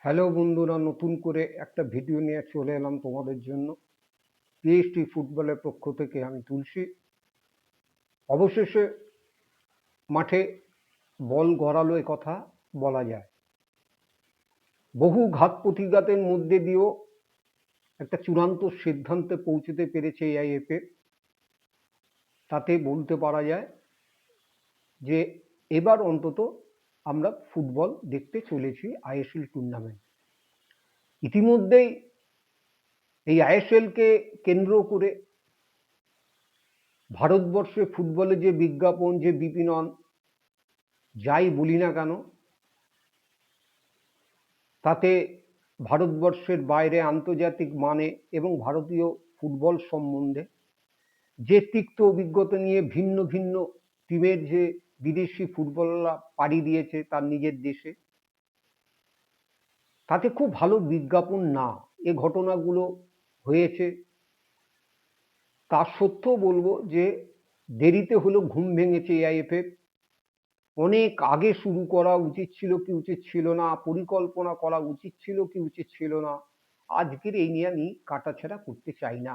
Hello বন্ধুরা, নতুন করে একটা ভিডিও নিয়ে চলে এলাম তোমাদের জন্য। পিএসটি ফুটবলের পক্ষ থেকে আমি তুলসী। অবশেষে মাঠে বল গড়ালো, এ কথা বলা যায়। বহু ঘাত প্রতিঘাতের মধ্যে দিয়েও একটা চূড়ান্ত সিদ্ধান্তে পৌঁছতে পেরেছে এআইএফএ। তাতে বলতে পারা যায় যে এবার অন্তত আমরা ফুটবল দেখতে চলেছি আইএসএল টুর্নামেন্ট। ইতিমধ্যেই এই আইএসএলকে কেন্দ্র করে ভারতবর্ষে ফুটবলে যে বিজ্ঞাপন, যে বিপণন, যাই বলি না কেন, তাতে ভারতবর্ষের বাইরে আন্তর্জাতিক মানে এবং ভারতীয় ফুটবল সম্বন্ধে যে তিক্ত অভিজ্ঞতা নিয়ে ভিন্ন ভিন্ন টিমের যে বিদেশি ফুটবলাররা পাড়ি দিয়েছে তার নিজের দেশে, তাতে খুব ভালো বিজ্ঞাপন না। এ ঘটনাগুলো হয়েছে। তা সত্ত্বেও বলবো যে দেরিতে হলেও ঘুম ভেঙেছে এআইএফএ। অনেক আগে শুরু করা উচিত ছিল কি উচিত ছিল না, পরিকল্পনা করা উচিত ছিল কি উচিত ছিল না, আজকের এই নিয়ে আমি কাটাছেঁড়া করতে চাই না।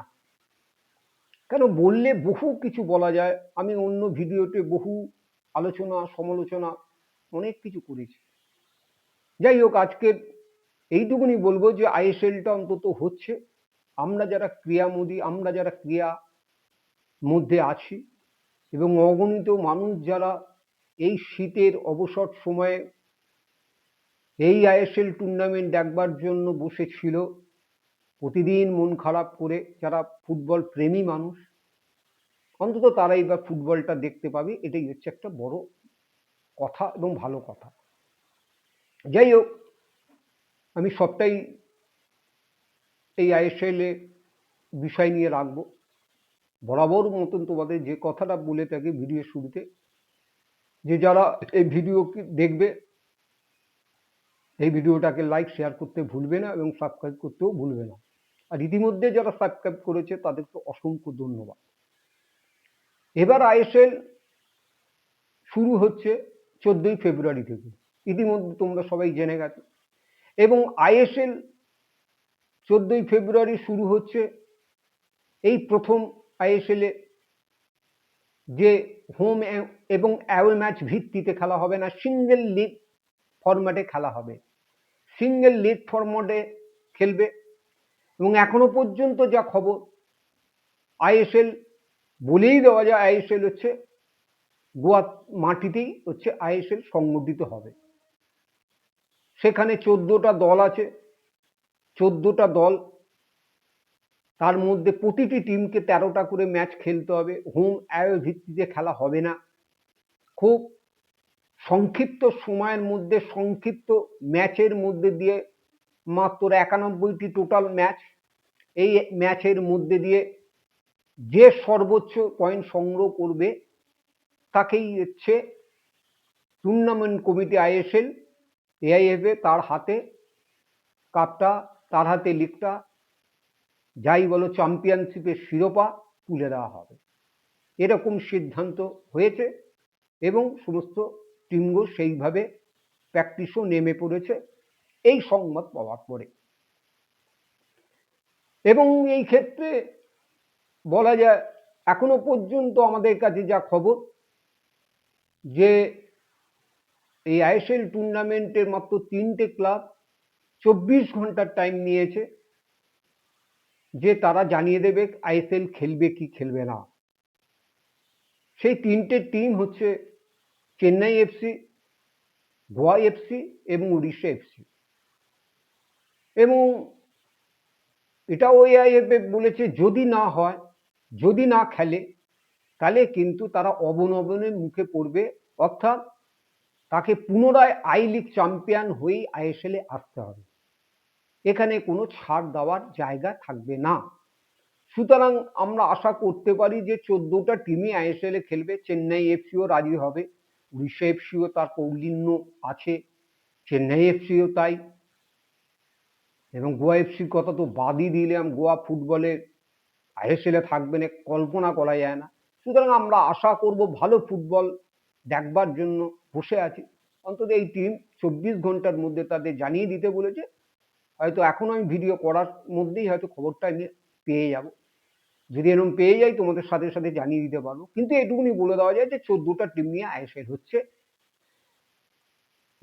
কেন বললে বহু কিছু বলা যায়। আমি অন্য ভিডিওতে বহু আলোচনা সমালোচনা অনেক কিছু করেছি। যাই হোক, আজকের এইটুকুনি বলবো যে আইএসএলটা অন্তত হচ্ছে। আমরা যারা ক্রীড়ামোদী, আমরা যারা ক্রীড়া মধ্যে আছি এবং অগণিত মানুষ যারা এই শীতের অবসর সময়ে এই আইএসএল টুর্নামেন্ট দেখবার জন্য বসেছিল প্রতিদিন মন খারাপ করে, যারা ফুটবল প্রেমী মানুষ, অন্তত তারাই বা ফুটবলটা দেখতে পাবে। এটাই হচ্ছে একটা বড় কথা এবং ভালো কথা। যাই হোক, আমি সবটাই এই আইএসএল এ বিষয় নিয়ে রাখবো। বরাবর মতন তোমাদের যে কথাটা বলে থাকি ভিডিওর শুরুতে, যে যারা এই ভিডিও দেখবে, এই ভিডিওটাকে লাইক শেয়ার করতে ভুলবে না এবং সাবস্ক্রাইব করতেও ভুলবে না। আর ইতিমধ্যে যারা সাবস্ক্রাইব করেছে তাদেরকে অসংখ্য ধন্যবাদ। এবার আইএসএল শুরু হচ্ছে 14ই ফেব্রুয়ারি থেকে, ইতিমধ্যে তোমরা সবাই জেনে গেছো। এবং আইএসএল 14ই ফেব্রুয়ারি শুরু হচ্ছে। এই প্রথম আইএসএল এ যে হোম এবং অ্যাওয়ে ম্যাচ ভিত্তিতে খেলা হবে না, সিঙ্গেল লিগ ফরম্যাটে খেলা হবে। সিঙ্গেল লিগ ফরম্যাটে খেলবে। এবং এখনো পর্যন্ত যা খবর, আইএসএল বলেই দেওয়া যায় আইএসএল হচ্ছে গোয়া মাটিতেই হচ্ছে আইএসএল সংগঠিত হবে। সেখানে 14টা দল আছে। 14টা দল, তার মধ্যে প্রতিটি টিমকে 13টা করে ম্যাচ খেলতে হবে। হোম অ্যাওয়ে ভিত্তিতে খেলা হবে না। খুব সংক্ষিপ্ত সময়ের মধ্যে, সংক্ষিপ্ত ম্যাচের মধ্যে দিয়ে, মাত্র 91টি টোটাল ম্যাচ। এই ম্যাচের মধ্যে দিয়ে যে সর্বোচ্চ পয়েন্ট সংগ্রহ করবে তাকেই হচ্ছে টুর্নামেন্ট কমিটি আইএসএল, এআইএফএ তার হাতে কাপটা, তার হাতে লিগটা, যাই বলো চ্যাম্পিয়নশিপের শিরোপা তুলে দেওয়া হবে। এরকম সিদ্ধান্ত হয়েছে এবং সমস্ত টিমগুলো সেইভাবে প্র্যাকটিসও নেমে পড়েছে এই সংবাদ পাওয়ার পরে। এবং এই ক্ষেত্রে বলা যায় এখনো পর্যন্ত আমাদের কাছে যা খবর, যে এই আইএসএল টুর্নামেন্টের মাত্র 3টে ক্লাব 24 ঘন্টার টাইম নিয়েছে যে তারা জানিয়ে দেবে আইএসএল খেলবে কি খেলবে না। সেই 3টে টিম হচ্ছে চেন্নাই এফসি, গোয়া এফসি এবং উড়িষ্যা এফসি। এবং এটাও এআইএফএ বলেছে যদি না হয়, যদি না খেলে, তাহলে কিন্তু তারা অবনমনের মুখে পড়বে। অর্থাৎ তাকে পুনরায় আই লিগ চ্যাম্পিয়ন হয়েই আইএসএল এ আসতে হবে। এখানে কোনো ছাড় দেওয়ার জায়গা থাকবে না। সুতরাং আমরা আশা করতে পারি যে 14টা টিমই আইএসএল এ খেলবে। চেন্নাই এফসিও রাজি হবে, উড়িষ্যা এফসিও তার কৌলিন্য আছে, চেন্নাই এফসিও তাই, এবং গোয়া এফসির কথা তো বাদই দিলাম। গোয়া ফুটবলে আইএসএল এ থাকবে না, কল্পনা করা যায় না। সুতরাং আমরা আশা করব ভালো ফুটবল দেখবার জন্য বসে আছি। অন্তত এই টিম 24 ঘন্টার মধ্যে তাদের জানিয়ে দিতে বলেছে। হয়তো এখন আমি ভিডিও করার মধ্যেই হয়তো খবরটা আমি পেয়ে যাব। যদি এরকম পেয়ে যাই তোমাদের সাথে সাথে জানিয়ে দিতে পারবো। কিন্তু এটুকুনি বলে দেওয়া যায় যে 14টা টিম নিয়ে আইএসএল হচ্ছে।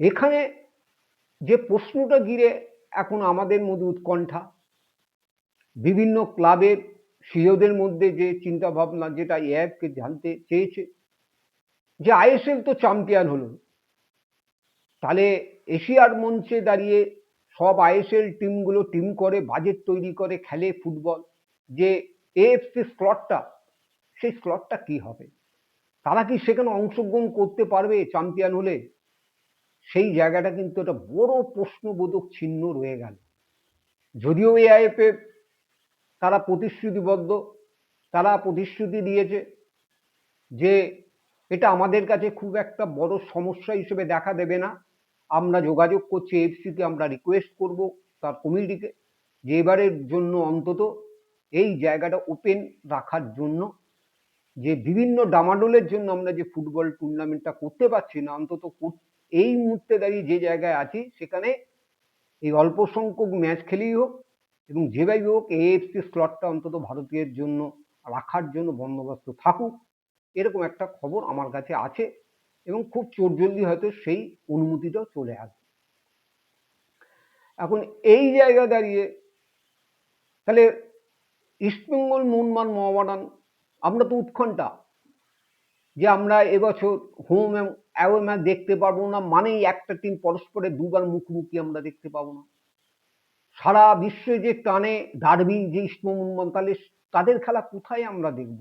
এখানে যে প্রশ্নটা ঘিরে এখন আমাদের মধ্যে উৎকণ্ঠা, বিভিন্ন ক্লাবের সিইওদের মধ্যে যে চিন্তা ভাবনা, যেটা এআইএফকে জানতে চেয়েছে যে আইএসএল তো চ্যাম্পিয়ন হলো, তাহলে এশিয়ার মঞ্চে দাঁড়িয়ে সব আইএসএল টিমগুলো টিম করে বাজেট তৈরি করে খেলে ফুটবল, যে এএফসি স্লটটা, সেই স্লটটা কি হবে? তারা কি সেখানে অংশগ্রহণ করতে পারবে চ্যাম্পিয়ন হলে? সেই জায়গাটা কিন্তু একটা বড় প্রশ্নবোধক চিহ্ন রয়ে গেল। যদিও এআইএফএফ তারা প্রতিশ্রুতিবদ্ধ, তারা প্রতিশ্রুতি দিয়েছে যে এটা আমাদের কাছে খুব একটা বড় সমস্যা হিসেবে দেখা দেবে না। আমরা যোগাযোগ করছি এএফসিকে, আমরা রিকোয়েস্ট করব তার কমিটিকে যে এবারের জন্য অন্তত এই জায়গাটা ওপেন রাখার জন্য, যে বিভিন্ন ডামাডোলের জন্য আমরা যে ফুটবল টুর্নামেন্টটা করতে পারছি না, অন্তত এই মুহূর্তে দাঁড়িয়ে যে জায়গায় আছি সেখানে এই অল্প সংখ্যক ম্যাচ খেলেই হোক এবং যেভাবেই হোক এএফসি স্লটটা অন্তত ভারতীয়ের জন্য রাখার জন্য বন্দোবস্ত থাকুক, এরকম একটা খবর আমার কাছে আছে এবং খুব চটজলদি হয়তো সেই অনুমতিটাও চলে আসবে। এখন এই জায়গা দাঁড়িয়ে তাহলে ইস্টবেঙ্গল, মোহনবাগান, মোহামেডান, আমরা তো উৎকণ্ঠা যে আমরা এবছর হোম এবং অ্যাওয়ে ম্যাচ দেখতে পারবো না, মানেই একটা টিম পরস্পরের দুবার মুখোমুখি আমরা দেখতে পাবো না। সারা বিশ্বে যে টানে ডার্বি, যে ইস্টবেঙ্গল মোহনবাগান, তাহলে তাদের খেলা কোথায় আমরা দেখব?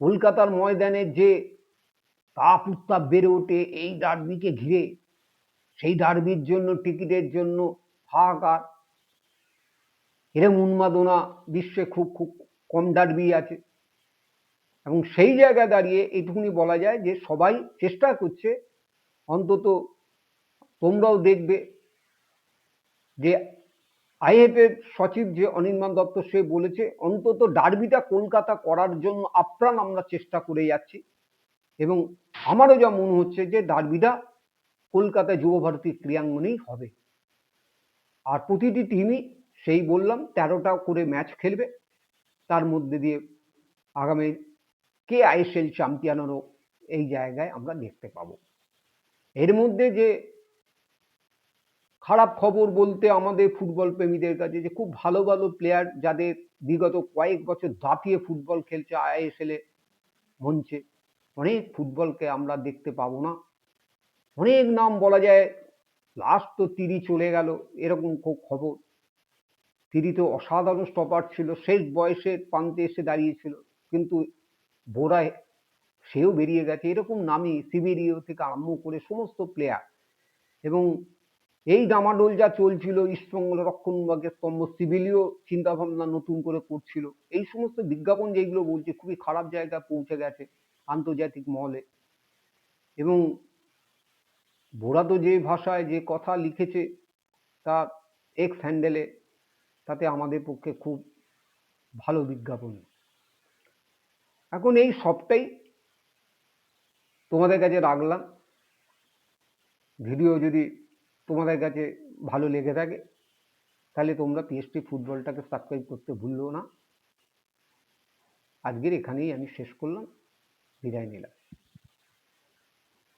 কলকাতার ময়দানে যে তাপ উত্তাপ বেড়ে ওঠে এই ডার্বিকে ঘিরে, সেই ডার্বির জন্য টিকিটের জন্য হাহাকার, এরকম উন্মাদনা বিশ্বে খুব খুব কম ডার্বি আছে। এবং সেই জায়গায় দাঁড়িয়ে এটুকুনি বলা যায় যে সবাই চেষ্টা করছে, অন্তত তোমরাও দেখবে যে আইএফএর সচিব যে অনির্বাণ দত্ত, সে বলেছে অন্তত ডার্বিটা কলকাতা করার জন্য আপ্রাণ আমরা চেষ্টা করে যাচ্ছি এবং আমারও যা মনে হচ্ছে যে ডার্বিটা কলকাতায় যুবভারতী ক্রীড়াঙ্গনেই হবে। আর প্রতিটি টিমই সেই বললাম 13টা করে ম্যাচ খেলবে, তার মধ্যে দিয়ে আগামী কে আইএসএল চ্যাম্পিয়ন হলো এই জায়গায় আমরা দেখতে পাবো। এর মধ্যে যে খারাপ খবর বলতে আমাদের ফুটবল প্রেমীদের কাছে, যে খুব ভালো ভালো প্লেয়ার যাদের বিগত কয়েক বছর দাপিয়ে ফুটবল খেলছে আইএসএল এ মঞ্চে, অনেক ফুটবলকে আমরা দেখতে পাবো না। অনেক নাম বলা যায়, লাস্ট তো তিরি চলে গেল, এরকম খুব খবর। তিরি তো অসাধারণ স্টপার ছিল, শেষ বয়সের প্রান্তে এসে দাঁড়িয়েছিল, কিন্তু বোরায় সেও বেরিয়ে গেছে। এরকম নামই সিবেরিও থেকে আরম্ভ করে সমস্ত প্লেয়ার। এবং এই ডামাডোল যা চলছিল, ইস্টবেঙ্গল রক্ষণভাগের স্তম্ভ সিভিলিও চিন্তাভাবনা নতুন করে করছিল, এই সমস্ত বিজ্ঞাপন যেগুলো বলছে খুবই খারাপ জায়গায় পৌঁছে গেছে আন্তর্জাতিক মহলে। এবং বোরা তো যে ভাষায় যে কথা লিখেছে তার এক্স হ্যান্ডেলে, তাতে আমাদের পক্ষে খুব ভালো বিজ্ঞাপন। এখন এই সবটাই তোমাদের কাছে রাখলাম। ভিডিও যদি তোমাদের কাছে ভালো লেগে থাকে তাহলে তোমরা পিএসটি ফুটবলটাকে সাবস্ক্রাইব করতে ভুললো না। আজকের এখানেই আমি শেষ করলাম, বিদায় নিলাম।